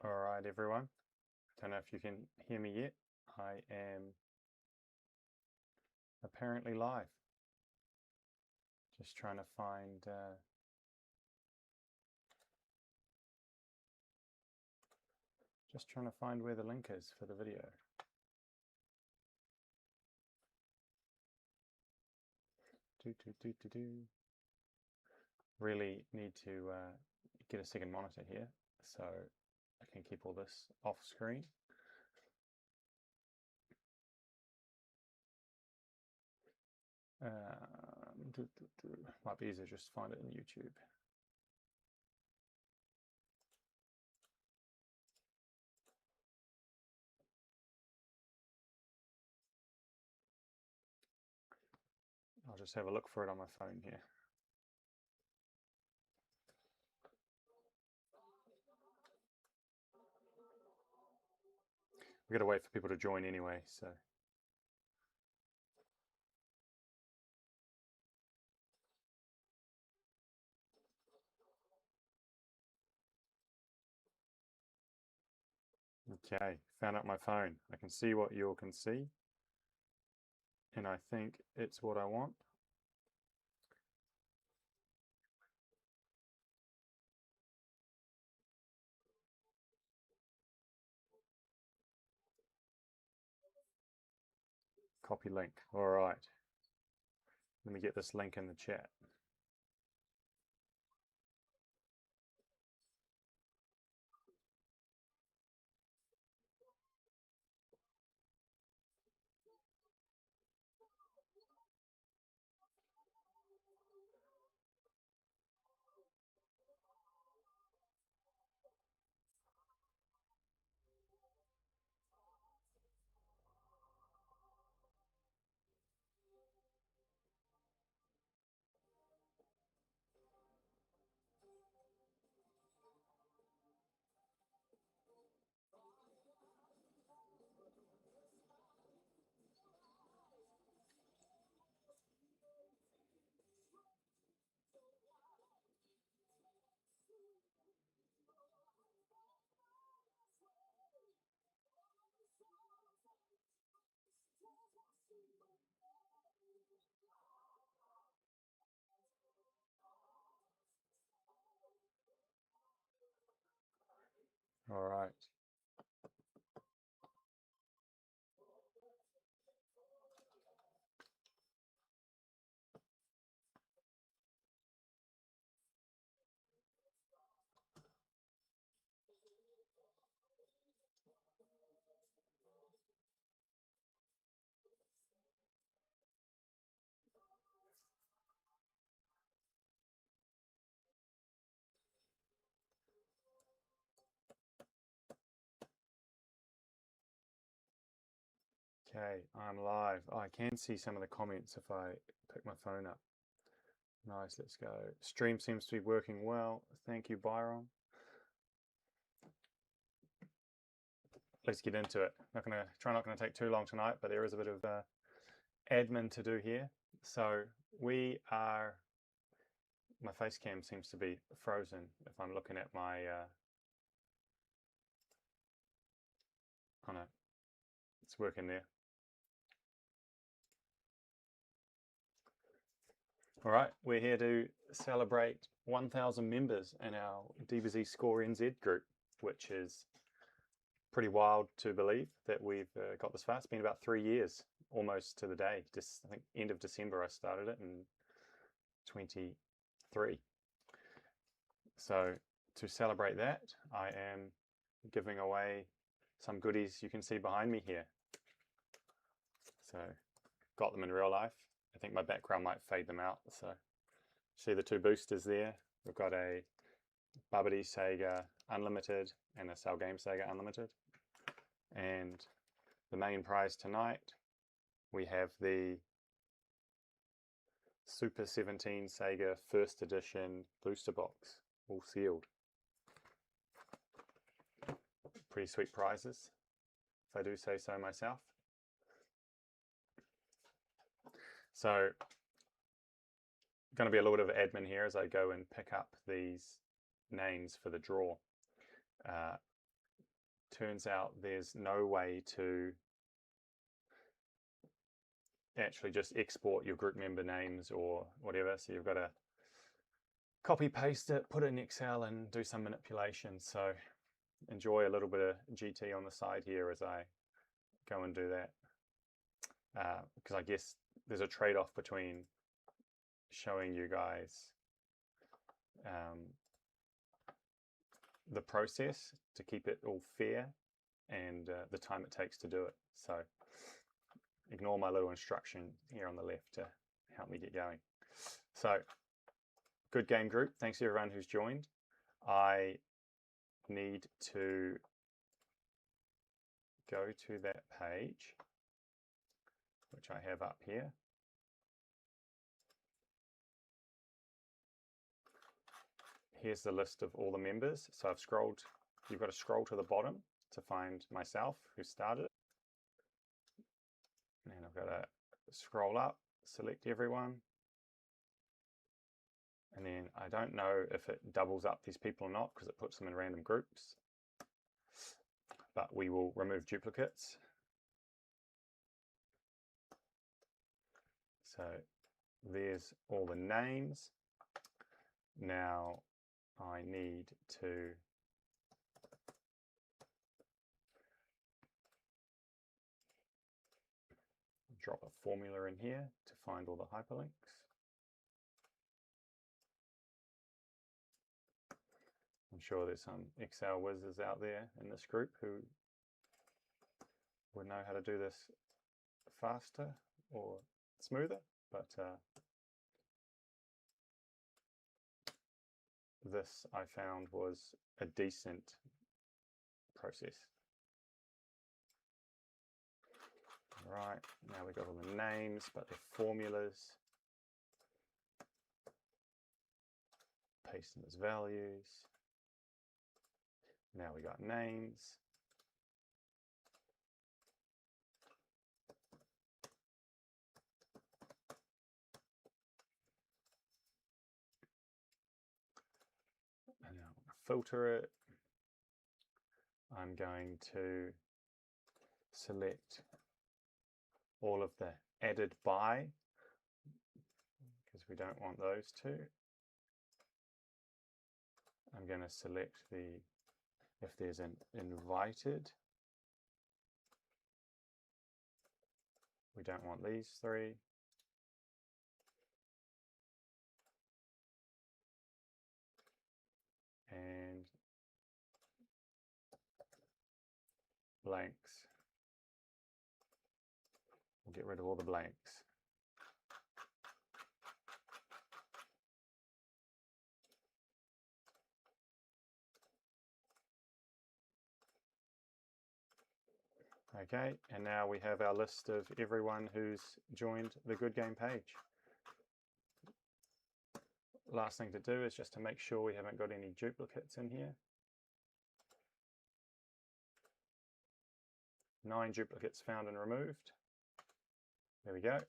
Alright everyone, don't know if you can hear me yet. I am apparently live. Just trying to find where the link is for the video. Really need to get a second monitor here so I can keep all this off screen. Might be easier just to find it in YouTube. I'll just have a look for it on my phone here. We've got to wait for people to join anyway, so. Okay, found out my phone. I can see what you all can see, and I think it's what I want. Copy link. All right. Let me get this link in the chat. All right. Okay, I'm live. Oh, I can see some of the comments if I pick my phone up. Nice, let's go. Stream seems to be working well. Thank you, Byron. Let's get into it. Not gonna take too long tonight, but there is a bit of admin to do here. So my face cam seems to be frozen if I'm looking at my oh no, it's working there. All right, we're here to celebrate 1,000 members in our DBZ Score NZ group, which is pretty wild to believe that we've got this far. It's been about 3 years, almost to the day. Just I think end of December I started it in 23. So to celebrate that, I am giving away some goodies you can see behind me here. So got them in real life. I think my background might fade them out. So see the two boosters there. We've got a Babidi Saga Unlimited and a Saga Saga Unlimited. And the main prize tonight, we have the Super 17 Saga First Edition booster box, all sealed. Pretty sweet prizes, if I do say so myself. So, going to be a little bit of admin here as I go and pick up these names for the draw. turns out there's no way to actually just export your group member names or whatever. So you've got to copy paste it, put it in Excel and do some manipulation. So enjoy a little bit of GT on the side here as I go and do that. Because I guess there's a trade-off between showing you guys the process to keep it all fair and the time it takes to do it. So ignore my little instruction here on the left to help me get going. So good game group. Thanks to everyone who's joined. I need to go to that page, which I have up here. Here's the list of all the members. So I've scrolled, you've got to scroll to the bottom to find myself, who started it. And I've got to scroll up, select everyone. And then I don't know if it doubles up these people or not because it puts them in random groups. But we will remove duplicates. So there's all the names. Now I need to drop a formula in here to find all the hyperlinks. I'm sure there's some Excel whizzes out there in this group who would know how to do this faster or smoother, but this I found was a decent process. Right, now we've got all the names, but they're formulas. Paste them as values. Now we got names. And now I'm going to filter it. I'm going to select all of the added by, because we don't want those two. I'm going to select the, if there's an invited, we don't want these three. And blanks. We'll get rid of all the blanks. Okay, and now we have our list of everyone who's joined the Good Game page. Last thing to do is just to make sure we haven't got any duplicates in here. 9 duplicates found and removed. There we go.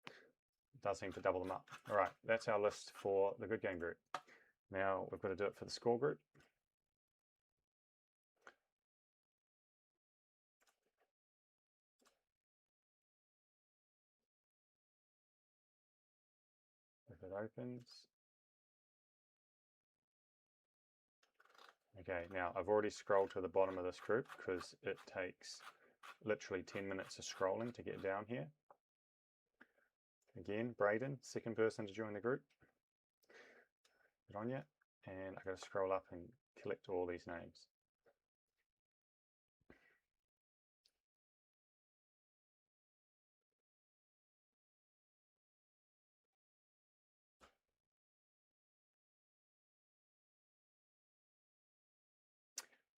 It does seem to double them up. All right, that's our list for the Good Game group. Now we've got to do it for the score group. If it opens. Okay, now I've already scrolled to the bottom of this group because it takes literally 10 minutes of scrolling to get down here. Again, Braden, second person to join the group. Get on yet? And I've got to scroll up and collect all these names.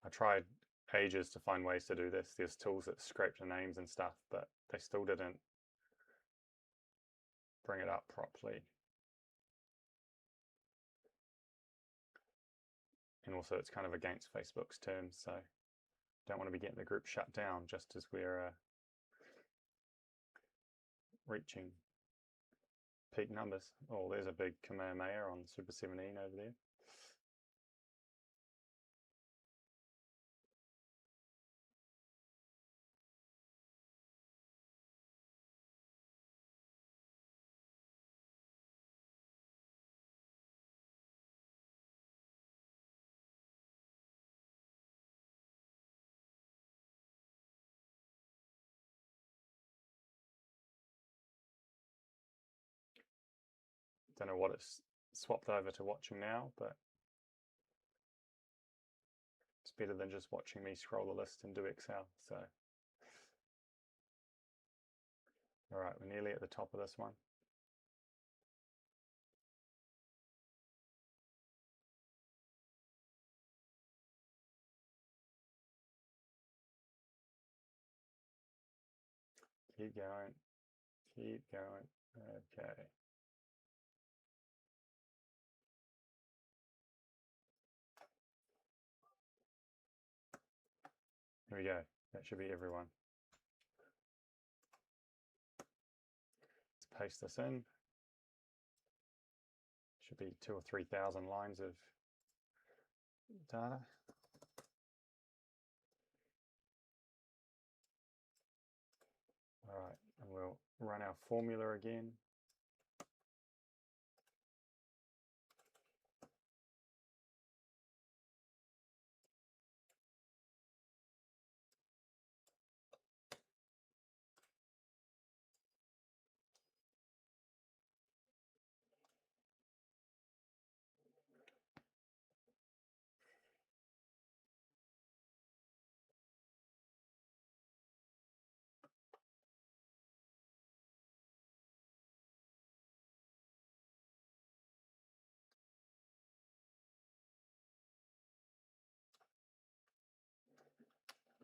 I tried ages to find ways to do this. There's tools that scrape the names and stuff, but they still didn't bring it up properly. And also it's kind of against Facebook's terms, so don't want to be getting the group shut down just as we're reaching peak numbers. Oh, there's a big Kamehameha on Super 17 over there. don't know what it's swapped over to watching now, but it's better than just watching me scroll the list and do Excel. So, all right, we're nearly at the top of this one. Keep going, keep going. Okay. Here we go. That should be everyone. Let's paste this in. Should be 2,000 or 3,000 lines of data. All right, and we'll run our formula again.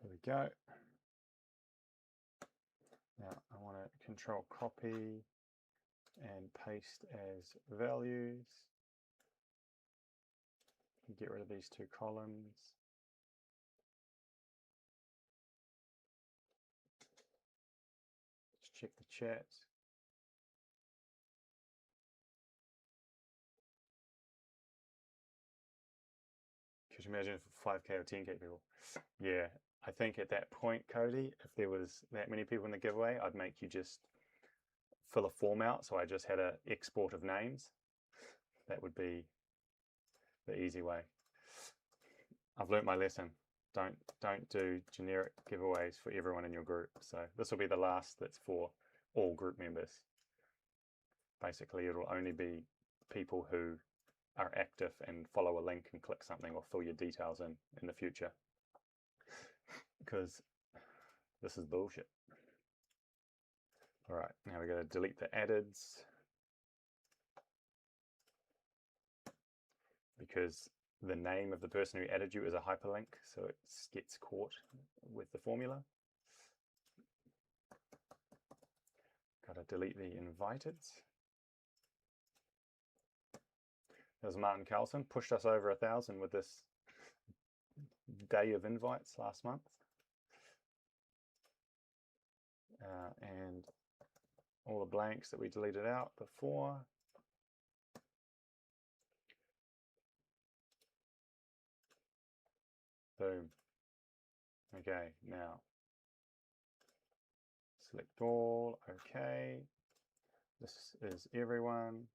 There we go. Now I want to control copy and paste as values. Get rid of these two columns. Let's check the chat. Could you imagine if 5K or 10K people? Yeah, I think at that point, Cody, if there was that many people in the giveaway, I'd make you just fill a form out. So I just had an export of names. That would be the easy way. I've learnt my lesson. Don't do generic giveaways for everyone in your group. So this will be the last that's for all group members. Basically, it'll only be people who are active and follow a link and click something or fill your details in the future. Because this is bullshit. All right, now we're going to delete the addeds. Because the name of the person who added you is a hyperlink, so it gets caught with the formula. Got to delete the invited. There's Martin Carlson, pushed us over 1,000 with this day of invites last month. And all the blanks that we deleted out before. Boom. Okay, now select all, okay. This is everyone.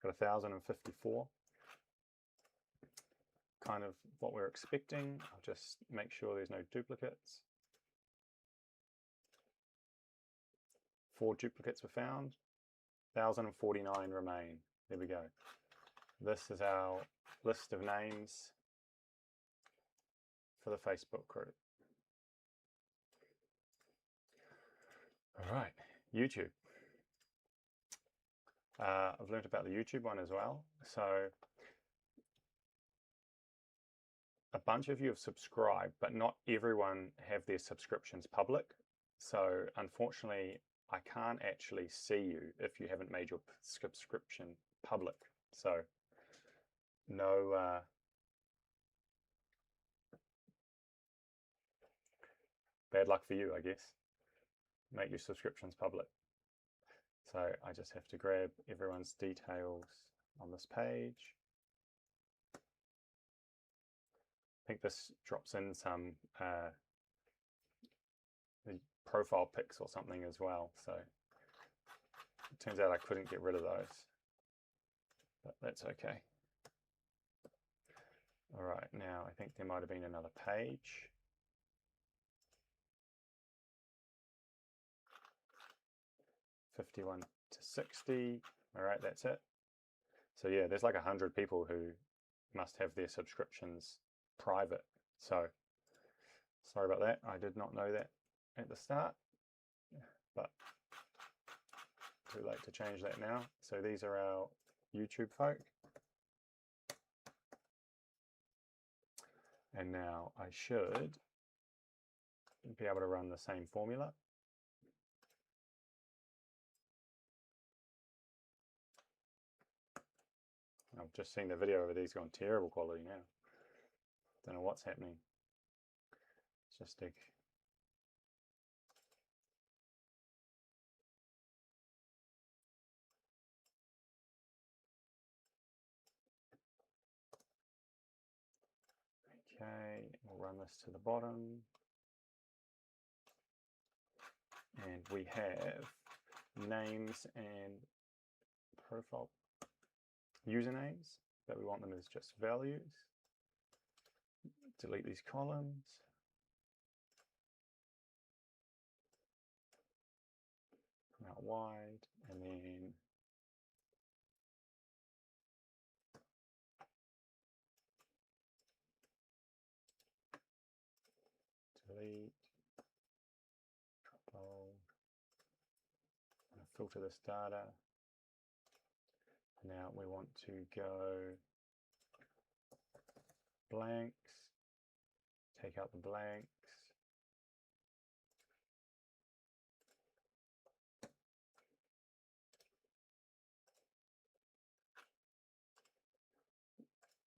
Got 1,054. Kind of what we're expecting. I'll just make sure there's no duplicates. 4 duplicates were found. 1,049 remain. There we go. This is our list of names for the Facebook group. All right, YouTube. I've learned about the YouTube one as well. So a bunch of you have subscribed, but not everyone have their subscriptions public. So unfortunately, I can't actually see you if you haven't made your subscription public. So no, bad luck for you, I guess. Make your subscriptions public. So I just have to grab everyone's details on this page. I think this drops in some the profile pics or something as well. So it turns out I couldn't get rid of those, but that's okay. All right, now I think there might have been another page. $51 to $60. All right, that's it. So yeah, there's like 100 people who must have their subscriptions private. So sorry about that. I did not know that at the start, but too late to change that now. So these are our YouTube folk. And now I should be able to run the same formula. I've just seen the video of these going terrible quality now. Don't know what's happening. It's just a okay, we'll run this to the bottom. And we have names and profile usernames, but we want them as just values. Delete these columns. Come out wide, and then delete. I'm going to filter this data. Now we want to go blanks, take out the blanks.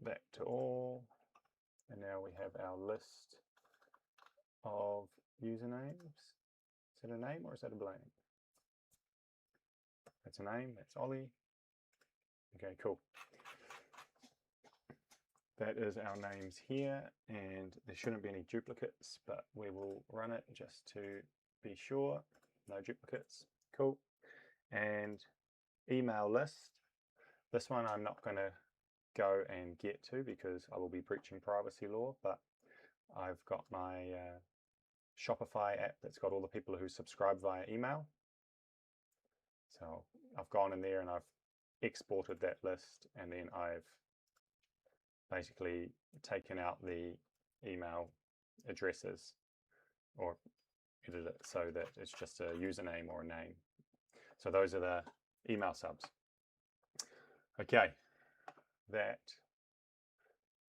Back to all, and now we have our list of usernames. Is that a name or is that a blank? That's a name, that's Ollie. Okay, cool. That is our names here, and there shouldn't be any duplicates, but we will run it just to be sure. No duplicates, cool. And email list. This one I'm not going to go and get to because I will be breaching privacy law, but I've got my Shopify app that's got all the people who subscribe via email. So I've gone in there and I've exported that list, and then I've basically taken out the email addresses or edit it so that it's just a username or a name. So those are the email subs. Okay, that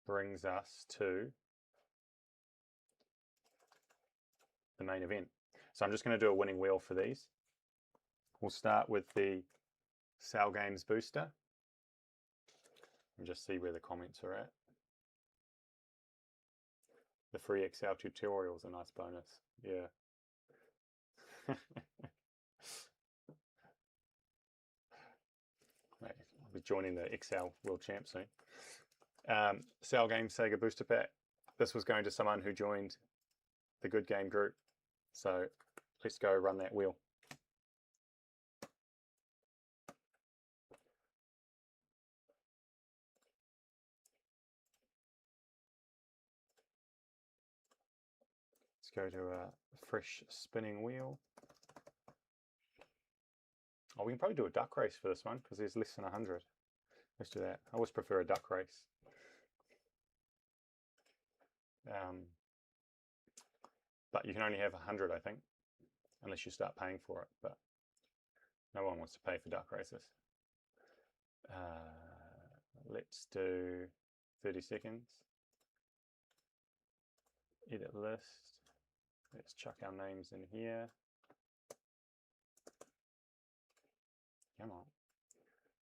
brings us to the main event. So I'm just going to do a winning wheel for these. We'll start with the Sal Games booster and just see where the comments are at. The free Excel tutorial is a nice bonus. Yeah. I'll be joining the Excel World Champ soon. Sal Games Saga booster pack. This was going to someone who joined the Good Game group. So let's go run that wheel. Let's go to a fresh spinning wheel. Oh, we can probably do a duck race for this one because there's less than 100. Let's do that. I always prefer a duck race. But you can only have 100, I think, unless you start paying for it. But no one wants to pay for duck races. Let's do 30 seconds. Edit list. Let's chuck our names in here. Come on.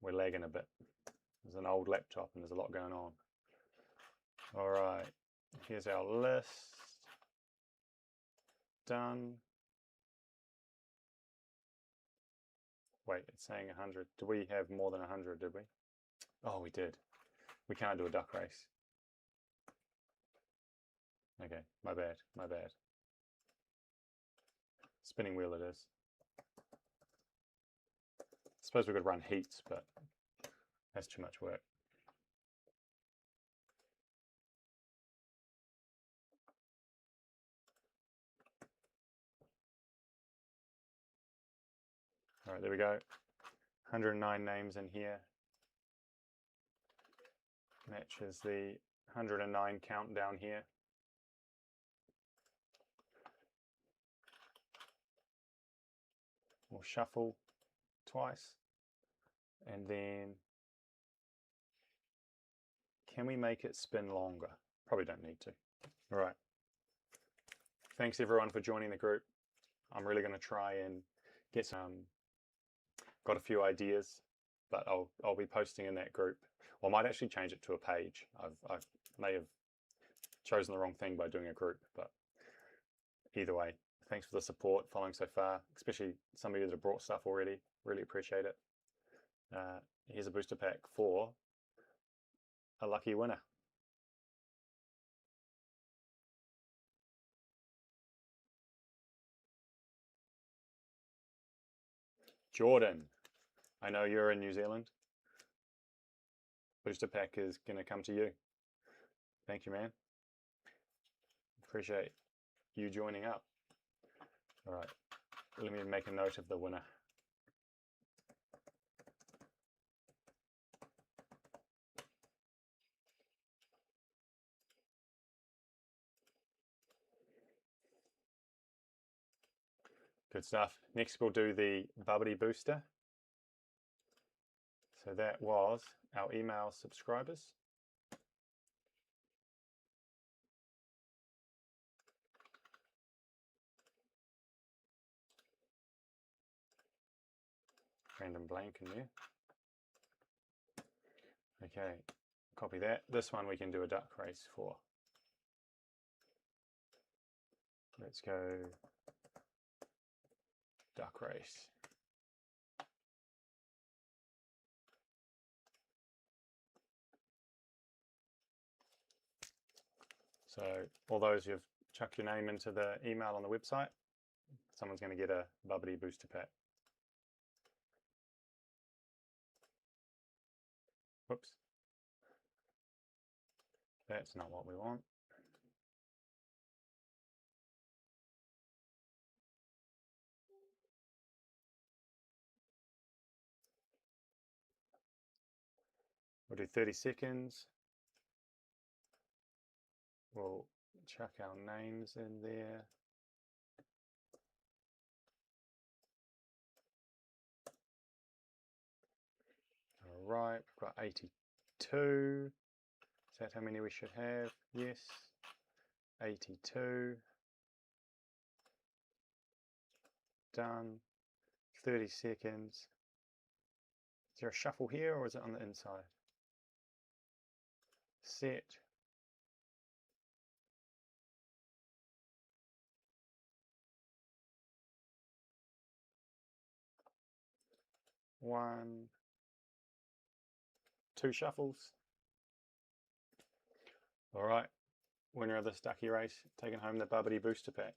We're lagging a bit. There's an old laptop and there's a lot going on. All right, here's our list. Done. Wait, it's saying 100. Do we have more than 100, did we? Oh, we did. We can't do a duck race. Okay, my bad, my bad. Spinning wheel it is. I suppose we could run heats, but that's too much work. All right, there we go. 109 names in here. matches the 109 count down here. We'll shuffle twice, and then can we make it spin longer? Probably don't need to. All right. Thanks everyone for joining the group. I'm really going to try and get some, got a few ideas, but I'll be posting in that group. Well, I might actually change it to a page. I may have chosen the wrong thing by doing a group, but either way, thanks for the support following so far, especially some of you that have brought stuff already. Really appreciate it. Here's a booster pack for a lucky winner. Jordan, I know you're in New Zealand. Booster pack is going to come to you. Thank you, man. Appreciate you joining up. All right, let me make a note of the winner. Good stuff. Next we'll do the Babidi booster. So that was our email subscribers. Random blank in there. Okay, copy that. This one we can do a duck race for. Let's go duck race. So all those who've chucked your name into the email on the website, someone's going to get a Babidi booster pack. Whoops. That's not what we want. We'll do 30 seconds. We'll chuck our names in there. All right, we've got 82. Is that how many we should have? Yes, 82. Done. 30 seconds. Is there a shuffle here or is it on the inside? Set. One. Two shuffles. All right, winner of this ducky race, taking home the Babidi booster pack.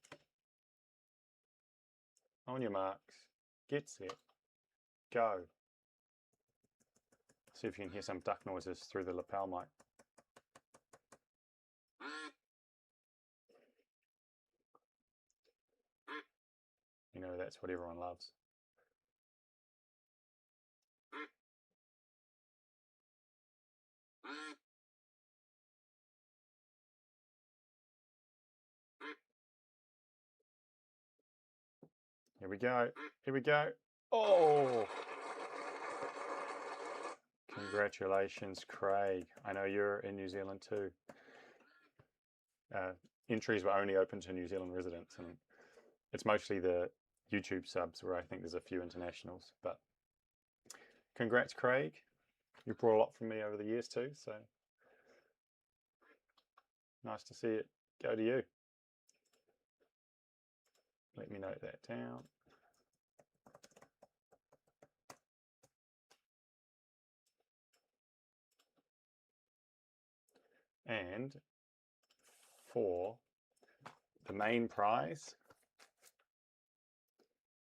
On your marks, get set, go. See if you can hear some duck noises through the lapel mic. You know that's what everyone loves. Here we go. Here we go. Oh! Congratulations, Craig. I know you're in New Zealand too. Entries were only open to New Zealand residents, and it's mostly the YouTube subs where I think there's a few internationals. But congrats, Craig. You brought a lot from me over the years too, so nice to see it go to you. Let me note that down. And for the main prize,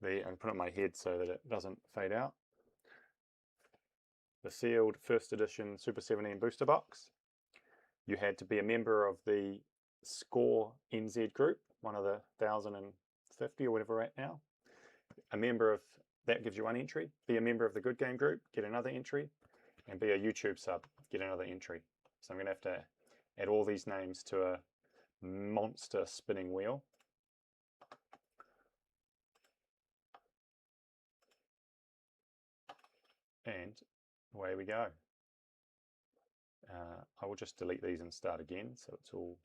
and put it on my head so that it doesn't fade out, the sealed first edition Super 17 booster box. You had to be a member of the Score NZ group, one of the 1,050 or whatever we're at now. A member of that gives you one entry. Be a member of the Good Game group, get another entry, and be a YouTube sub, get another entry. So I'm going to have to add all these names to a monster spinning wheel. And away we go. I will just delete these and start again so it's all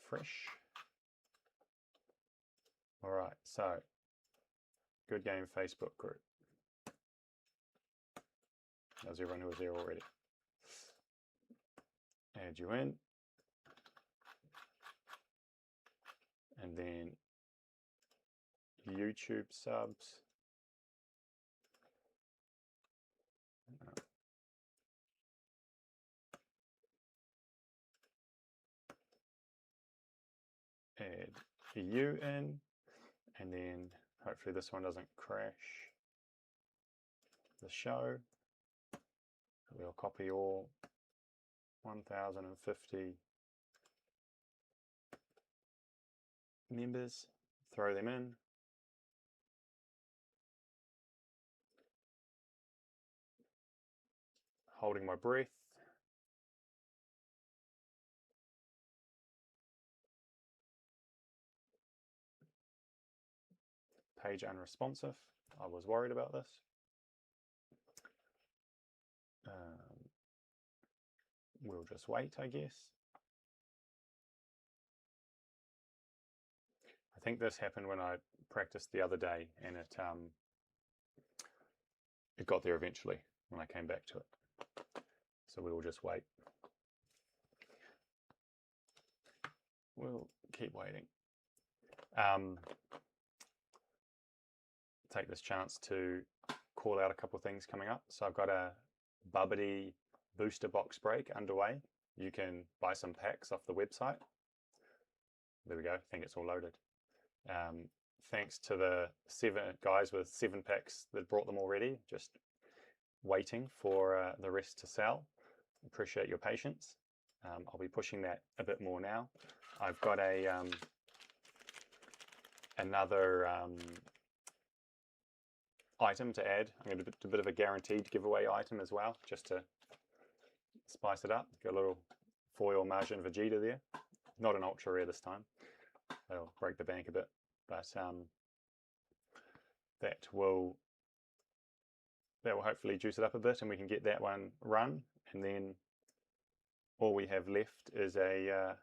fresh. All right, so Good Game Facebook group. There's everyone who was there already. Add you in. And then YouTube subs. Add you in, and then hopefully this one doesn't crash the show. We'll copy all 1,050 members, throw them in. Holding my breath. Page unresponsive. I was worried about this. We'll just wait, I guess. I think this happened when I practiced the other day, and it got there eventually when I came back to it. So we will just wait. We'll keep waiting. Take this chance to call out a couple of things coming up. So I've got a Babidi booster box break underway. You can buy some packs off the website. There we go. I think it's all loaded. Thanks to the 7 guys with 7 packs that brought them already, just waiting for the rest to sell. Appreciate your patience. I'll be pushing that a bit more now. I've got a another item to add. I'm going to do a bit of a guaranteed giveaway item as well, just to spice it up. Got a little foil Margin Vegeta there. Not an ultra rare this time. That'll break the bank a bit, but that will hopefully juice it up a bit, and we can get that one run. And then all we have left is a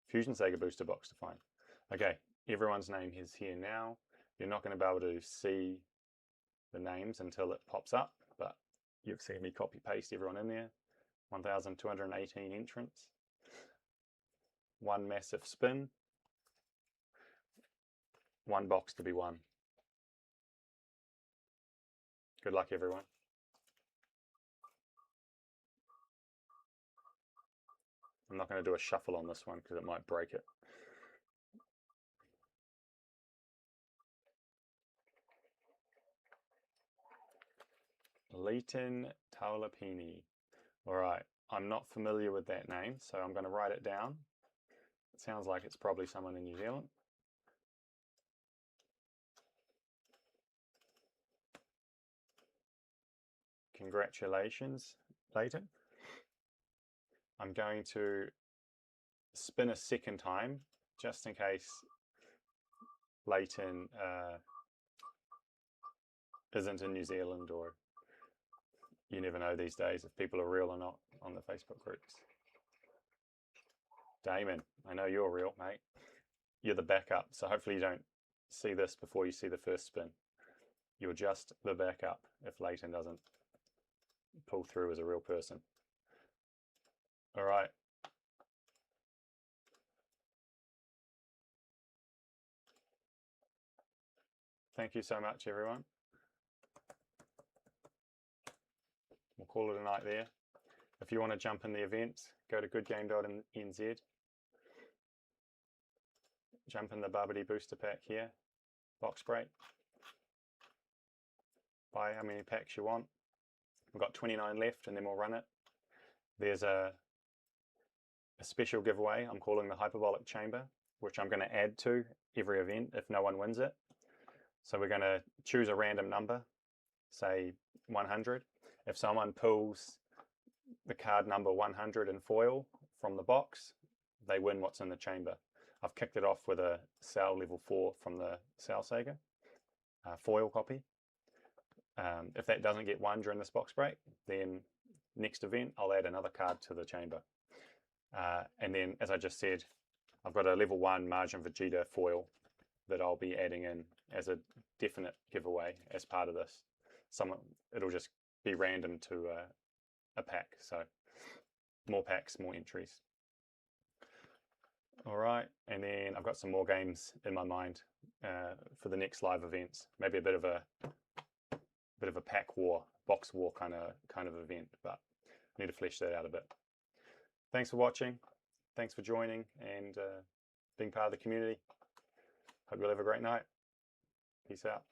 Fusion Saga booster box to find. Okay, everyone's name is here now. You're not going to be able to see the names until it pops up, but you've seen me copy paste everyone in there. 1,218 entrants. One massive spin. One box to be won. Good luck, everyone. I'm not going to do a shuffle on this one because it might break it. Leighton Taulapini. All right, I'm not familiar with that name, so I'm going to write it down. It sounds like it's probably someone in New Zealand. Congratulations, Leighton. I'm going to spin a second time, just in case Leighton isn't in New Zealand, or you never know these days if people are real or not on the Facebook groups. Damon, I know you're real, mate. You're the backup, so hopefully you don't see this before you see the first spin. You're just the backup if Leighton doesn't pull through as a real person. All right. Thank you so much, everyone. We'll call it a night there. If you want to jump in the event, go to goodgame.nz. Jump in the Babidi booster pack here. Box break. Buy how many packs you want. We've got 29 left, and then we'll run it. There's a special giveaway I'm calling the Hyperbolic Chamber, which I'm going to add to every event if no one wins it. So we're going to choose a random number, say 100. If someone pulls the card number 100 in foil from the box, they win what's in the chamber. I've kicked it off with a Sal level 4 from the Sal Saga foil copy. If that doesn't get won during this box break, then next event I'll add another card to the chamber. And then, as I just said, I've got a level 1 Margin Vegeta foil that I'll be adding in as a definite giveaway as part of this. It'll just be random to a pack, so more packs, more entries. All right, and then I've got some more games in my mind for the next live events. Maybe a bit of a pack war, box war kind of event, but I need to flesh that out a bit. Thanks for watching. Thanks for joining and being part of the community. Hope you'll have a great night. Peace out.